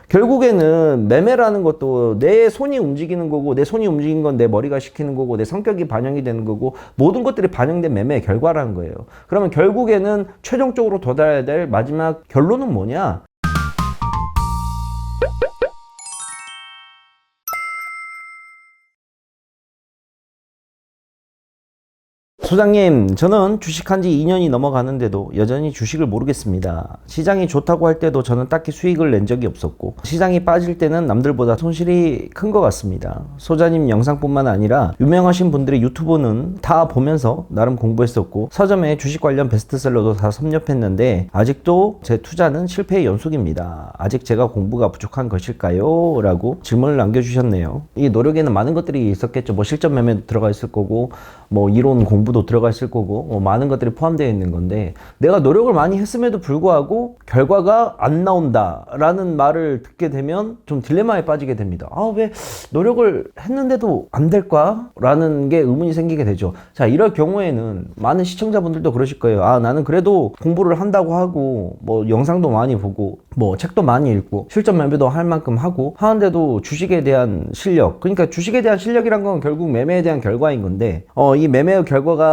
결국에는 매매라는 것도 내 손이 움직이는 거고, 내 손이 움직이는 건 내 머리가 시키는 거고, 내 성격이 반영이 되는 거고, 모든 것들이 반영된 매매의 결과라는 거예요. 그러면 결국에는 최종적으로 도달해야 될 마지막 결론은 뭐냐? 소장님, 저는 주식한 지 2년이 넘어가는데도 여전히 주식을 모르겠습니다. 시장이 좋다고 할 때도 저는 딱히 수익을 낸 적이 없었고, 시장이 빠질 때는 남들보다 손실이 큰 것 같습니다. 소장님 영상뿐만 아니라 유명하신 분들의 유튜브는 다 보면서 나름 공부했었고, 서점에 주식 관련 베스트셀러도 다 섭렵했는데 아직도 제 투자는 실패의 연속입니다. 아직 제가 공부가 부족한 것일까요? 라고 질문을 남겨주셨네요. 이 노력에는 많은 것들이 있었겠죠. 뭐 실전 매매도 들어가 있을 거고, 뭐 이론 공부도 들어가 있을 거고, 많은 것들이 포함되어 있는 건데, 내가 노력을 많이 했음에도 불구하고 결과가 안 나온다 라는 말을 듣게 되면 좀 딜레마에 빠지게 됩니다. 왜 노력을 했는데도 안 될까? 라는 게 의문이 생기게 되죠. 자, 이럴 경우에는 많은 시청자분들도 그러실 거예요. 나는 그래도 공부를 한다고 하고, 뭐 영상도 많이 보고, 뭐 책도 많이 읽고, 실전 매매도 할 만큼 하고 하는데도 주식에 대한 실력, 그러니까 주식에 대한 실력이란 건 결국 매매에 대한 결과인 건데, 이 매매의 결과가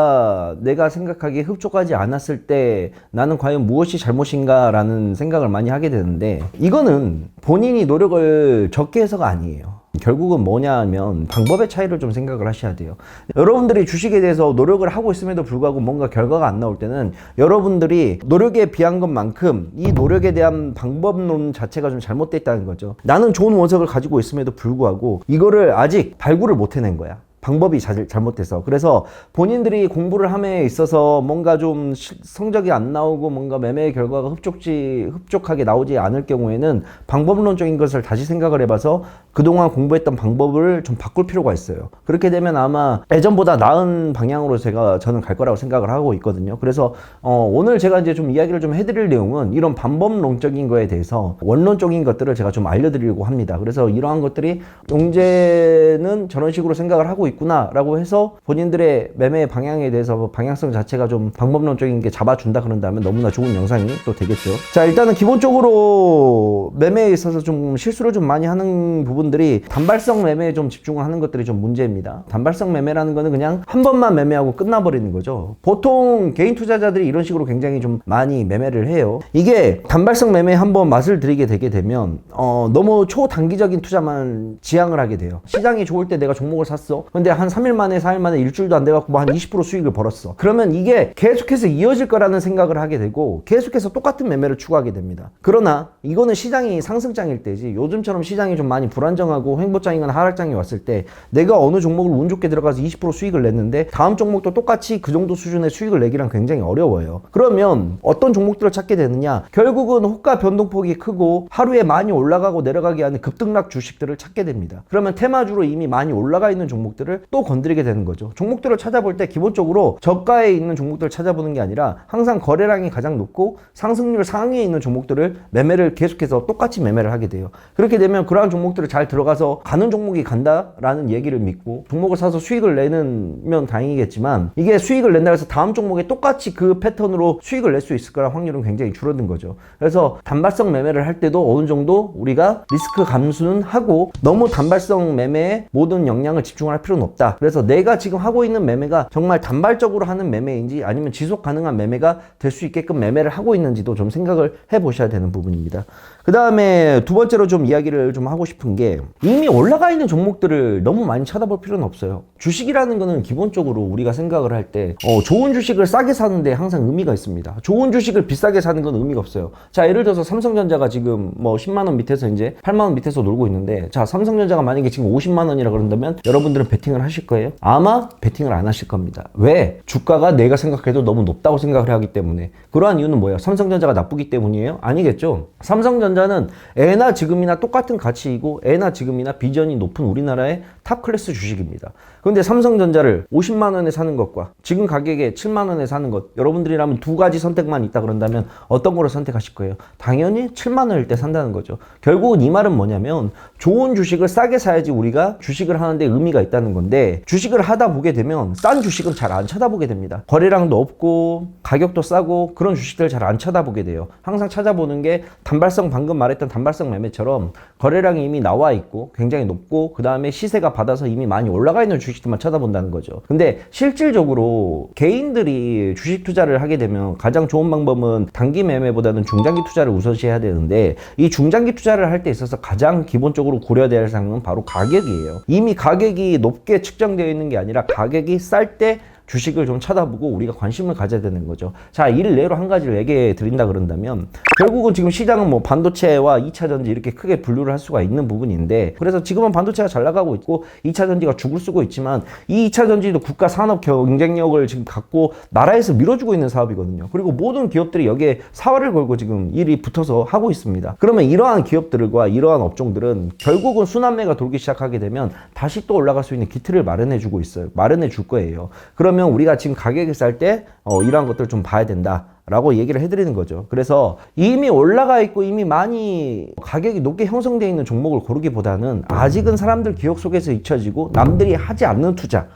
내가 생각하기에 흡족하지 않았을 때 나는 과연 무엇이 잘못인가 라는 생각을 많이 하게 되는데, 이거는 본인이 노력을 적게 해서가 아니에요. 결국은 뭐냐면 방법의 차이를 좀 생각을 하셔야 돼요. 여러분들이 주식에 대해서 노력을 하고 있음에도 불구하고 뭔가 결과가 안 나올 때는 여러분들이 노력에 비한 것만큼 이 노력에 대한 방법론 자체가 좀 잘못되어 있다는 거죠. 나는 좋은 원석을 가지고 있음에도 불구하고 이거를 아직 발굴을 못 해낸 거야. 방법이 잘못돼서. 그래서 본인들이 공부를 함에 있어서 뭔가 좀 성적이 안 나오고 뭔가 매매의 결과가 흡족하게 나오지 않을 경우에는 방법론적인 것을 다시 생각을 해봐서 그동안 공부했던 방법을 좀 바꿀 필요가 있어요. 그렇게 되면 아마 예전보다 나은 방향으로 저는 갈 거라고 생각을 하고 있거든요. 그래서 오늘 제가 이제 좀 이야기를 좀 해드릴 내용은 이런 방법론적인 거에 대해서 원론적인 것들을 제가 좀 알려드리려고 합니다. 그래서 이러한 것들이 용재는 저런 식으로 생각을 하고 있구나 라고 해서 본인들의 매매 방향에 대해서 방향성 자체가 좀 방법론적인 게 잡아준다 그런다면 너무나 좋은 영상이 또 되겠죠. 자, 일단은 기본적으로 매매에 있어서 좀 실수를 좀 많이 하는 부분들이 단발성 매매에 좀 집중을 하는 것들이 좀 문제입니다. 단발성 매매라는 거는 그냥 한 번만 매매하고 끝나버리는 거죠. 보통 개인 투자자들이 이런 식으로 굉장히 좀 많이 매매를 해요. 이게 단발성 매매 한번 맛을 들이게 되게 되면 너무 초단기적인 투자만 지향을 하게 돼요. 시장이 좋을 때 내가 종목을 샀어. 근데 한 3일 만에 4일 만에 일주일도 안 돼갖고 뭐 한 20% 수익을 벌었어. 그러면 이게 계속해서 이어질 거라는 생각을 하게 되고 계속해서 똑같은 매매를 추구하게 됩니다. 그러나 이거는 시장이 상승장일 때지, 요즘처럼 시장이 좀 많이 불안정하고 횡보장이거나 하락장이 왔을 때 내가 어느 종목을 운 좋게 들어가서 20% 수익을 냈는데 다음 종목도 똑같이 그 정도 수준의 수익을 내기란 굉장히 어려워요. 그러면 어떤 종목들을 찾게 되느냐, 결국은 호가 변동폭이 크고 하루에 많이 올라가고 내려가게 하는 급등락 주식들을 찾게 됩니다. 그러면 테마주로 이미 많이 올라가 있는 종목들을 또 건드리게 되는 거죠. 종목들을 찾아볼 때 기본적으로 저가에 있는 종목들을 찾아보는 게 아니라 항상 거래량이 가장 높고 상승률 상위에 있는 종목들을 매매를 계속해서 똑같이 매매를 하게 돼요. 그렇게 되면 그러한 종목들을 잘 들어가서 가는 종목이 간다라는 얘기를 믿고 종목을 사서 수익을 내면 다행이겠지만, 이게 수익을 낸다 해서 다음 종목에 똑같이 그 패턴으로 수익을 낼 수 있을 거란 확률은 굉장히 줄어든 거죠. 그래서 단발성 매매를 할 때도 어느 정도 우리가 리스크 감수는 하고 너무 단발성 매매에 모든 역량을 집중할 필요는 없다. 그래서 내가 지금 하고 있는 매매가 정말 단발적으로 하는 매매인지 아니면 지속 가능한 매매가 될 수 있게끔 매매를 하고 있는지도 좀 생각을 해 보셔야 되는 부분입니다. 그 다음에 두 번째로 좀 이야기를 좀 하고 싶은 게, 이미 올라가 있는 종목들을 너무 많이 쳐다볼 필요는 없어요. 주식이라는 거는 기본적으로 우리가 생각을 할 때 좋은 주식을 싸게 사는데 항상 의미가 있습니다. 좋은 주식을 비싸게 사는 건 의미가 없어요. 자, 예를 들어서 삼성전자가 지금 뭐 10만원 밑에서 이제 8만원 밑에서 놀고 있는데, 자, 삼성전자가 만약에 지금 50만원이라 그런다면 여러분들은 베팅을 하실 거예요? 아마 베팅을 안 하실 겁니다. 왜? 주가가 내가 생각해도 너무 높다고 생각을 하기 때문에. 그러한 이유는 뭐예요? 삼성전자가 나쁘기 때문이에요? 아니겠죠. 삼성전자는 애나 지금이나 똑같은 가치이고 애나 지금이나 비전이 높은 우리나라의 탑 클래스 주식입니다. 그런데 삼성전자를 50만 원에 사는 것과 지금 가격에 7만 원에 사는 것, 여러분들이라면 두 가지 선택만 있다 그런다면 어떤 거를 선택하실 거예요? 당연히 7만 원일 때 산다는 거죠. 결국은 이 말은 뭐냐면 좋은 주식을 싸게 사야지 우리가 주식을 하는데 의미가 있다는 건데, 주식을 하다 보게 되면 싼 주식은 잘 안 쳐다보게 됩니다. 거래량도 없고 가격도 싸고 그런 주식들 잘 안 쳐다보게 돼요. 항상 찾아보는 게 단발성, 방금 말했던 단발성 매매처럼 거래량이 이미 나와 있고 굉장히 높고 그 다음에 시세가 받아서 이미 많이 올라가 있는 주식들만 쳐다본다는 거죠. 근데 실질적으로 개인들이 주식 투자를 하게 되면 가장 좋은 방법은 단기 매매보다는 중장기 투자를 우선시해야 되는데, 이 중장기 투자를 할 때 있어서 가장 기본적으로 고려돼야 할 사항은 바로 가격이에요. 이미 가격이 높게 측정되어 있는 게 아니라 가격이 쌀 때 주식을 좀 쳐다보고 우리가 관심을 가져야 되는 거죠. 자, 일례로 한 가지를 얘기해 드린다 그런다면, 결국은 지금 시장은 뭐 반도체와 2차전지 이렇게 크게 분류를 할 수가 있는 부분인데, 그래서 지금은 반도체가 잘 나가고 있고 2차전지가 죽을 쓰고 있지만, 이 2차전지도 국가 산업 경쟁력을 지금 갖고 나라에서 밀어주고 있는 사업이거든요. 그리고 모든 기업들이 여기에 사활을 걸고 지금 일이 붙어서 하고 있습니다. 그러면 이러한 기업들과 이러한 업종들은 결국은 순환매가 돌기 시작하게 되면 다시 또 올라갈 수 있는 기틀을 마련해 주고 있어요. 마련해 줄 거예요. 그러면 우리가 지금 가격이 쌀 때 이러한 것들을 좀 봐야 된다 라고 얘기를 해드리는 거죠. 그래서 이미 올라가 있고 이미 많이 가격이 높게 형성되어 있는 종목을 고르기보다는 아직은 사람들 기억 속에서 잊혀지고 남들이 하지 않는 투자,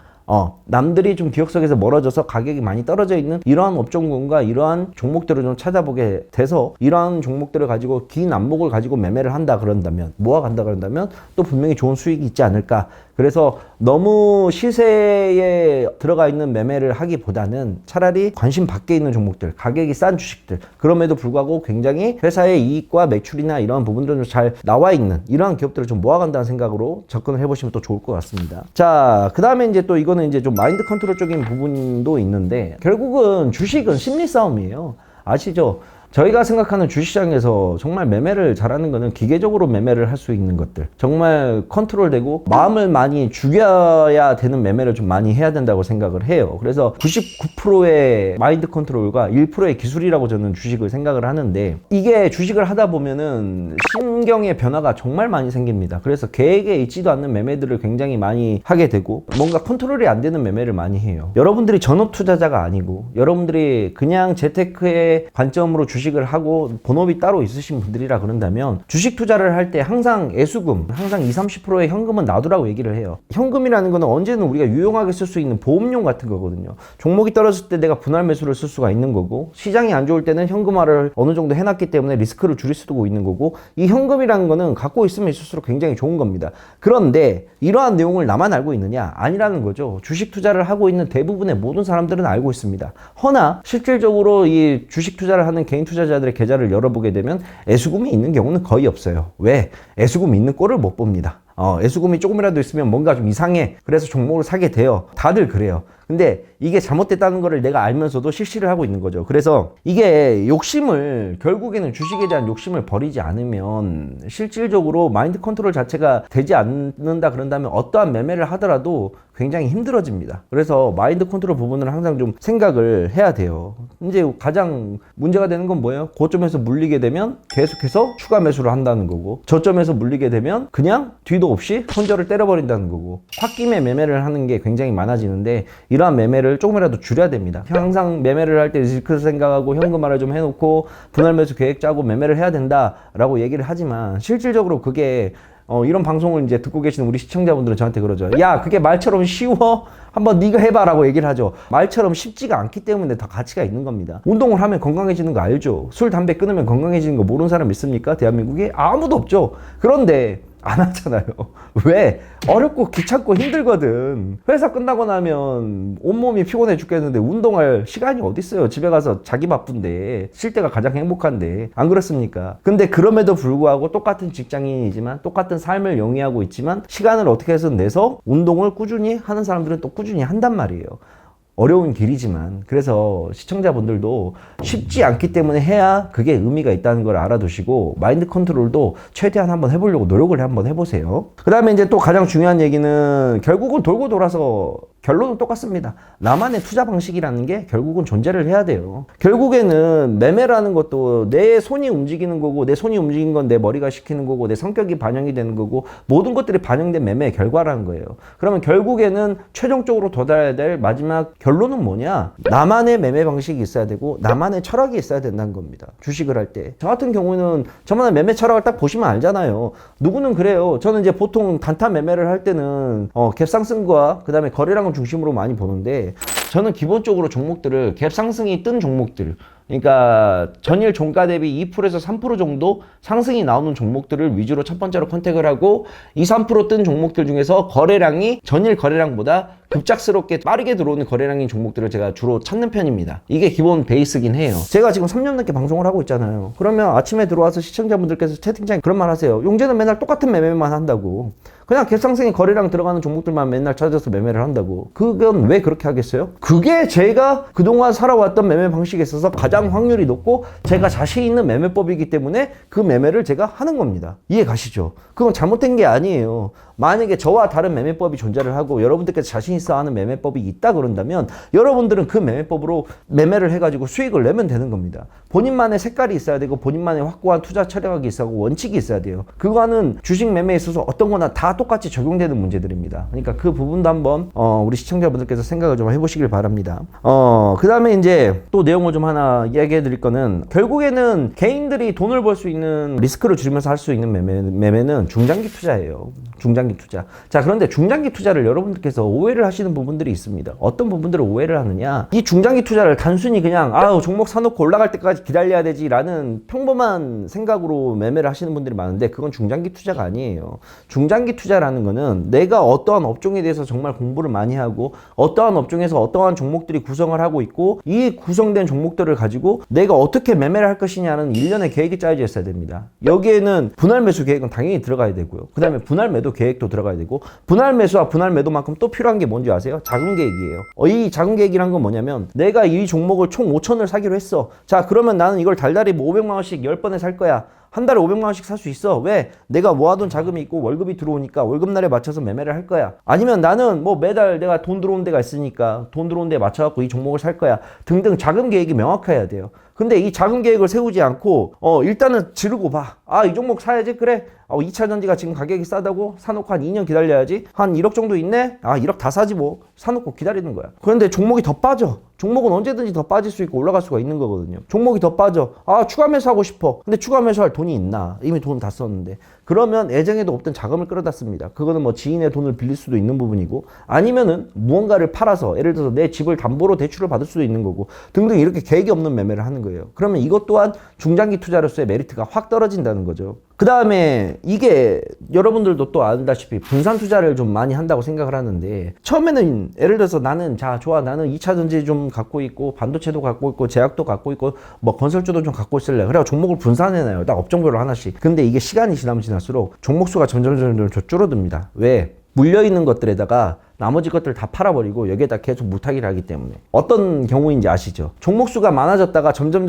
남들이 좀 기억 속에서 멀어져서 가격이 많이 떨어져 있는 이러한 업종군과 이러한 종목들을 좀 찾아보게 돼서, 이러한 종목들을 가지고 긴 안목을 가지고 매매를 한다 그런다면, 모아간다 그런다면 또 분명히 좋은 수익이 있지 않을까. 그래서 너무 시세에 들어가 있는 매매를 하기보다는 차라리 관심 밖에 있는 종목들, 가격이 싼 주식들, 그럼에도 불구하고 굉장히 회사의 이익과 매출이나 이런 부분들은 잘 나와 있는 이러한 기업들을 좀 모아간다는 생각으로 접근을 해보시면 또 좋을 것 같습니다. 자, 그 다음에 이제 또 이거는 이제 좀 마인드 컨트롤적인 부분도 있는데, 결국은 주식은 심리 싸움이에요. 아시죠? 저희가 생각하는 주식시장에서 정말 매매를 잘하는 거는 기계적으로 매매를 할 수 있는 것들, 정말 컨트롤되고 마음을 많이 죽여야 되는 매매를 좀 많이 해야 된다고 생각을 해요. 그래서 99%의 마인드 컨트롤과 1%의 기술이라고 저는 주식을 생각을 하는데, 이게 주식을 하다 보면은 심경의 변화가 정말 많이 생깁니다. 그래서 계획에 있지도 않는 매매들을 굉장히 많이 하게 되고 뭔가 컨트롤이 안 되는 매매를 많이 해요. 여러분들이 전업 투자자가 아니고 여러분들이 그냥 재테크의 관점으로 주식을 하고 본업이 따로 있으신 분들이라 그런다면, 주식 투자를 할 때 항상 애수금, 항상 20-30%의 현금은 놔두라고 얘기를 해요. 현금이라는 거는 언제는 우리가 유용하게 쓸 수 있는 보험용 같은 거거든요. 종목이 떨어질 때 내가 분할 매수를 쓸 수가 있는 거고, 시장이 안 좋을 때는 현금화를 어느 정도 해놨기 때문에 리스크를 줄일 수도 있는 거고, 이 현금이라는 거는 갖고 있으면 있을수록 굉장히 좋은 겁니다. 그런데 이러한 내용을 나만 알고 있느냐? 아니라는 거죠. 주식 투자를 하고 있는 대부분의 모든 사람들은 알고 있습니다. 허나 실질적으로 이 주식 투자를 하는 개인 투자자들의 계좌를 열어보게 되면 애수금이 있는 경우는 거의 없어요. 왜? 애수금이 있는 꼴을 못 봅니다. 애수금이 조금이라도 있으면 뭔가 좀 이상해. 그래서 종목을 사게 돼요. 다들 그래요. 근데 이게 잘못됐다는 거를 내가 알면서도 실시를 하고 있는 거죠. 그래서 이게 결국에는 주식에 대한 욕심을 버리지 않으면 실질적으로 마인드 컨트롤 자체가 되지 않는다 그런다면 어떠한 매매를 하더라도 굉장히 힘들어집니다. 그래서 마인드 컨트롤 부분을 항상 좀 생각을 해야 돼요. 이제 가장 문제가 되는 건 뭐예요? 고점에서 물리게 되면 계속해서 추가 매수를 한다는 거고, 저점에서 물리게 되면 그냥 뒤도 없이 손절을 때려버린다는 거고, 홧김에 매매를 하는 게 굉장히 많아지는데, 이러한 매매를 조금이라도 줄여야 됩니다. 항상 매매를 할 때 리스크 생각하고 현금화를 좀 해놓고 분할 매수 계획 짜고 매매를 해야 된다라고 얘기를 하지만, 실질적으로 그게 이런 방송을 이제 듣고 계시는 우리 시청자분들은 저한테 그러죠. 야, 그게 말처럼 쉬워? 한번 네가 해봐 라고 얘기를 하죠. 말처럼 쉽지가 않기 때문에 더 가치가 있는 겁니다. 운동을 하면 건강해지는 거 알죠? 술, 담배 끊으면 건강해지는 거 모르는 사람 있습니까? 대한민국에 아무도 없죠. 그런데 안 하잖아요. 왜? 어렵고 귀찮고 힘들거든. 회사 끝나고 나면 온몸이 피곤해 죽겠는데 운동할 시간이 어딨어요. 집에 가서 자기 바쁜데, 쉴 때가 가장 행복한데. 안 그렇습니까? 근데 그럼에도 불구하고 똑같은 직장인이지만, 똑같은 삶을 영위하고 있지만, 시간을 어떻게 해서 내서 운동을 꾸준히 하는 사람들은 또 꾸준히 한단 말이에요. 어려운 길이지만. 그래서 시청자분들도 쉽지 않기 때문에 해야 그게 의미가 있다는 걸 알아두시고, 마인드 컨트롤도 최대한 한번 해보려고 노력을 한번 해보세요. 그 다음에 이제 또 가장 중요한 얘기는, 결국은 돌고 돌아서 결론은 똑같습니다. 나만의 투자 방식이라는 게 결국은 존재를 해야 돼요. 결국에는 매매라는 것도 내 손이 움직이는 거고, 내 손이 움직이는 건 내 머리가 시키는 거고, 내 성격이 반영이 되는 거고, 모든 것들이 반영된 매매의 결과라는 거예요. 그러면 결국에는 최종적으로 도달해야 될 마지막 결론은 뭐냐? 나만의 매매 방식이 있어야 되고 나만의 철학이 있어야 된다는 겁니다. 주식을 할 때. 저 같은 경우는 저만의 매매 철학을 딱 보시면 알잖아요. 누구는 그래요. 저는 이제 보통 단타 매매를 할 때는 갭상승과 그 다음에 거래량을 중심으로 많이 보는데, 저는 기본적으로 종목들을 갭상승이 뜬 종목들, 그러니까 전일 종가 대비 2%에서 3% 정도 상승이 나오는 종목들을 위주로 첫 번째로 컨택을 하고, 2, 3% 뜬 종목들 중에서 거래량이 전일 거래량보다 급작스럽게 빠르게 들어오는 거래량인 종목들을 제가 주로 찾는 편입니다. 이게 기본 베이스긴 해요. 제가 지금 3년 넘게 방송을 하고 있잖아요. 그러면 아침에 들어와서 시청자분들께서 채팅창에 그런 말 하세요. 용재는 맨날 똑같은 매매만 한다고. 그냥 갭상승에 거래량 들어가는 종목들만 맨날 찾아서 매매를 한다고. 그건 왜 그렇게 하겠어요? 그게 제가 그동안 살아왔던 매매 방식에 있어서 가장 확률이 높고 제가 자신 있는 매매법이기 때문에 그 매매를 제가 하는 겁니다. 이해 가시죠? 그건 잘못된 게 아니에요. 만약에 저와 다른 매매법이 존재를 하고 여러분들께서 자신 있어 하는 매매법이 있다 그런다면 여러분들은 그 매매법으로 매매를 해가지고 수익을 내면 되는 겁니다. 본인만의 색깔이 있어야 되고 본인만의 확고한 투자 철학이 있어야 하고 원칙이 있어야 돼요. 그거는 주식 매매에 있어서 어떤 거나 다 똑같이 적용되는 문제들입니다. 그러니까 그 부분도 한번 우리 시청자분들께서 생각을 좀 해보시길 바랍니다. 그 다음에 이제 또 내용을 좀 하나 이야기해 드릴 거는, 결국에는 개인들이 돈을 벌 수 있는 리스크를 줄이면서 할 수 있는 매매는 중장기 투자예요. 중장기 투자. 자, 그런데 중장기 투자를 여러분들께서 오해를 하시는 부분들이 있습니다. 어떤 부분들을 오해를 하느냐? 이 중장기 투자를 단순히 그냥 종목 사놓고 올라갈 때까지 기다려야 되지라는 평범한 생각으로 매매를 하시는 분들이 많은데, 그건 중장기 투자가 아니에요. 중장기 투자라는 거는 내가 어떠한 업종에 대해서 정말 공부를 많이 하고 어떠한 업종에서 어떠한 종목들이 구성을 하고 있고, 이 구성된 종목들을 가지고 내가 어떻게 매매를 할 것이냐는 일련의 계획이 짜여져 있어야 됩니다. 여기에는 분할 매수 계획은 당연히 들어가야 되고요. 그 다음에 분할 매도 계획도 들어가야 되고, 분할 매수와 분할 매도만큼 또 필요한 게 뭔지 아세요? 자금 계획이에요. 이 자금 계획이란 건 뭐냐면, 내가 이 종목을 총 5천을 사기로 했어. 자, 그러면 나는 이걸 달달이 뭐 500만 원씩 10번에 살 거야. 한 달에 500만 원씩 살 수 있어. 왜? 내가 모아둔 자금이 있고 월급이 들어오니까 월급날에 맞춰서 매매를 할 거야. 아니면 나는 뭐 매달 내가 돈 들어오는 데가 있으니까 돈 들어오는 데에 맞춰갖고 이 종목을 살 거야. 등등 자금 계획이 명확해야 돼요. 근데 이 자금 계획을 세우지 않고 일단은 지르고 봐. 이 종목 사야지. 그래. 2차 전지가 지금 가격이 싸다고 사놓고 한 2년 기다려야지. 한 1억 정도 있네. 1억 다 사지 뭐. 사놓고 기다리는 거야. 그런데 종목이 더 빠져. 종목은 언제든지 더 빠질 수 있고 올라갈 수가 있는 거거든요. 종목이 더 빠져. 추가 매수하고 싶어. 근데 추가 매수할 돈이 있나? 이미 돈 다 썼는데. 그러면 애정에도 없던 자금을 끌어다 씁니다. 그거는 뭐 지인의 돈을 빌릴 수도 있는 부분이고, 아니면은 무언가를 팔아서, 예를 들어서 내 집을 담보로 대출을 받을 수도 있는 거고, 등등 이렇게 계획이 없는 매매를 하는 거예요. 그러면 이것 또한 중장기 투자로서의 메리트가 확 떨어진다는 거죠. 그 다음에 이게 여러분들도 또 안다시피 분산 투자를 좀 많이 한다고 생각을 하는데, 처음에는 예를 들어서 나는 나는 2차 전지 좀 갖고 있고 반도체도 갖고 있고 제약도 갖고 있고 뭐 건설주도 좀 갖고 있을래. 그래서 종목을 분산해놔요. 딱 업종별로 하나씩. 근데 이게 시간이 지나면 지날수록 종목 수가 점점 줄어듭니다. 왜? 물려있는 것들에다가 나머지 것들 다 팔아버리고 여기에다 계속 물타기를 하기 때문에. 어떤 경우인지 아시죠? 종목 수가 많아졌다가 점점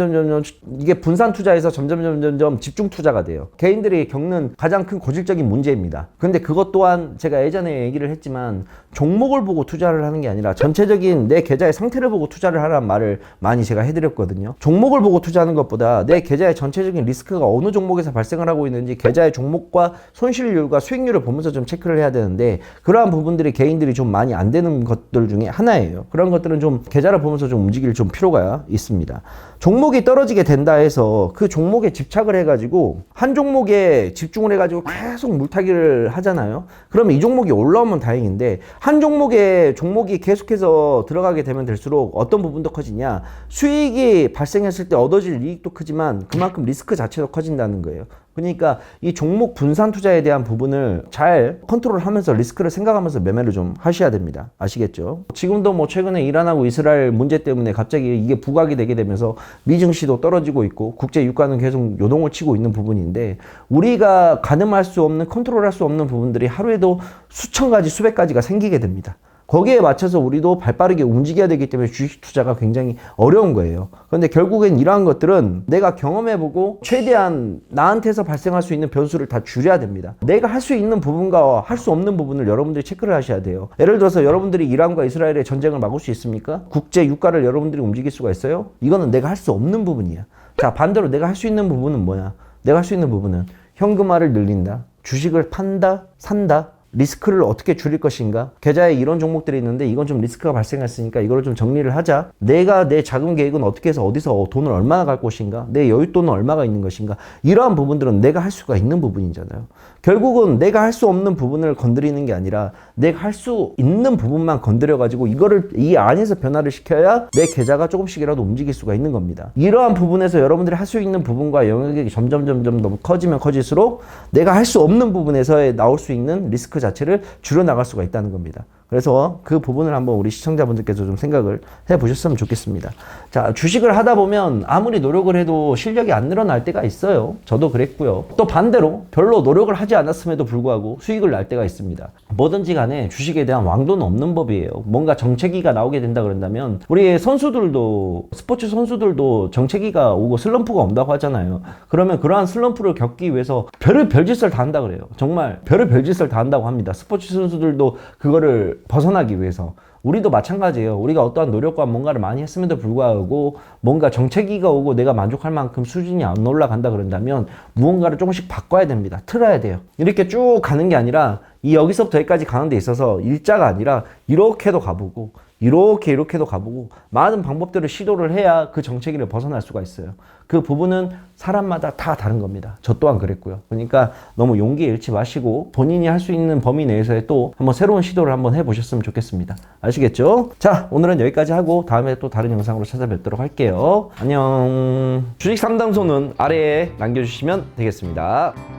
이게 분산 투자에서 점점 집중 투자가 돼요. 개인들이 겪는 가장 큰 고질적인 문제입니다. 근데 그것 또한 제가 예전에 얘기를 했지만, 종목을 보고 투자를 하는 게 아니라 전체적인 내 계좌의 상태를 보고 투자를 하라는 말을 많이 제가 해드렸거든요. 종목을 보고 투자하는 것보다 내 계좌의 전체적인 리스크가 어느 종목에서 발생을 하고 있는지 계좌의 종목과 손실률과 수익률을 보면서 좀 체크를 해야 되는데, 그러한 부분들이 개인들이 좀 많이 안 되는 것들 중에 하나예요. 그런 것들은 좀 계좌를 보면서 좀 움직일 좀 필요가 있습니다. 종목이 떨어지게 된다 해서 그 종목에 집착을 해가지고 한 종목에 집중을 해가지고 계속 물타기를 하잖아요. 그러면 이 종목이 올라오면 다행인데, 한 종목이 계속해서 들어가게 되면 될수록 어떤 부분도 커지냐? 수익이 발생했을 때 얻어질 이익도 크지만 그만큼 리스크 자체도 커진다는 거예요. 그러니까 이 종목 분산 투자에 대한 부분을 잘 컨트롤하면서 리스크를 생각하면서 매매를 좀 하셔야 됩니다. 아시겠죠? 지금도 뭐 최근에 이란하고 이스라엘 문제 때문에 갑자기 이게 부각이 되게 되면서 미증시도 떨어지고 있고 국제 유가는 계속 요동을 치고 있는 부분인데, 우리가 가늠할 수 없는, 컨트롤할 수 없는 부분들이 하루에도 수천 가지 수백 가지가 생기게 됩니다. 거기에 맞춰서 우리도 발빠르게 움직여야 되기 때문에 주식 투자가 굉장히 어려운 거예요. 그런데 결국엔 이러한 것들은 내가 경험해보고 최대한 나한테서 발생할 수 있는 변수를 다 줄여야 됩니다. 내가 할 수 있는 부분과 할 수 없는 부분을 여러분들이 체크를 하셔야 돼요. 예를 들어서 여러분들이 이란과 이스라엘의 전쟁을 막을 수 있습니까? 국제 유가를 여러분들이 움직일 수가 있어요? 이거는 내가 할 수 없는 부분이야. 자, 반대로 내가 할 수 있는 부분은 뭐야? 내가 할 수 있는 부분은 현금화를 늘린다, 주식을 판다, 산다, 리스크를 어떻게 줄일 것인가? 계좌에 이런 종목들이 있는데 이건 좀 리스크가 발생했으니까 이걸 좀 정리를 하자. 내가 내 자금 계획은 어떻게 해서 어디서 돈을 얼마나 갈 것인가? 내 여윳돈은 얼마가 있는 것인가? 이러한 부분들은 내가 할 수가 있는 부분이잖아요. 결국은 내가 할 수 없는 부분을 건드리는 게 아니라 내가 할 수 있는 부분만 건드려 가지고 이거를 이 안에서 변화를 시켜야 내 계좌가 조금씩이라도 움직일 수가 있는 겁니다. 이러한 부분에서 여러분들이 할 수 있는 부분과 영역이 점점 너무 커지면 커질수록 내가 할 수 없는 부분에서 나올 수 있는 리스크 자체를 줄여나갈 수가 있다는 겁니다. 그래서 그 부분을 한번 우리 시청자분들께서 좀 생각을 해보셨으면 좋겠습니다. 자, 주식을 하다 보면 아무리 노력을 해도 실력이 안 늘어날 때가 있어요. 저도 그랬고요. 또 반대로 별로 노력을 하지 않았음에도 불구하고 수익을 날 때가 있습니다. 뭐든지 간에 주식에 대한 왕도는 없는 법이에요. 뭔가 정체기가 나오게 된다 그런다면 우리 선수들도 스포츠 선수들도 정체기가 오고 슬럼프가 온다고 하잖아요. 그러면 그러한 슬럼프를 겪기 위해서 별짓을 다 한다 그래요. 정말 별짓을 다 한다고 합니다. 스포츠 선수들도 그거를 벗어나기 위해서. 우리도 마찬가지예요. 우리가 어떠한 노력과 뭔가를 많이 했음에도 불구하고 뭔가 정체기가 오고 내가 만족할 만큼 수준이 안 올라간다 그런다면 무언가를 조금씩 바꿔야 됩니다. 틀어야 돼요. 이렇게 쭉 가는 게 아니라 이 여기서부터 여기까지 가는 데 있어서 일자가 아니라 이렇게도 가보고 이렇게도 가보고 많은 방법들을 시도를 해야 그 정체기를 벗어날 수가 있어요. 그 부분은 사람마다 다 다른 겁니다. 저 또한 그랬고요. 그러니까 너무 용기 잃지 마시고 본인이 할 수 있는 범위 내에서의 또 한번 새로운 시도를 한번 해보셨으면 좋겠습니다. 아시겠죠? 자, 오늘은 여기까지 하고 다음에 또 다른 영상으로 찾아뵙도록 할게요. 안녕. 주식 상담소는 아래에 남겨주시면 되겠습니다.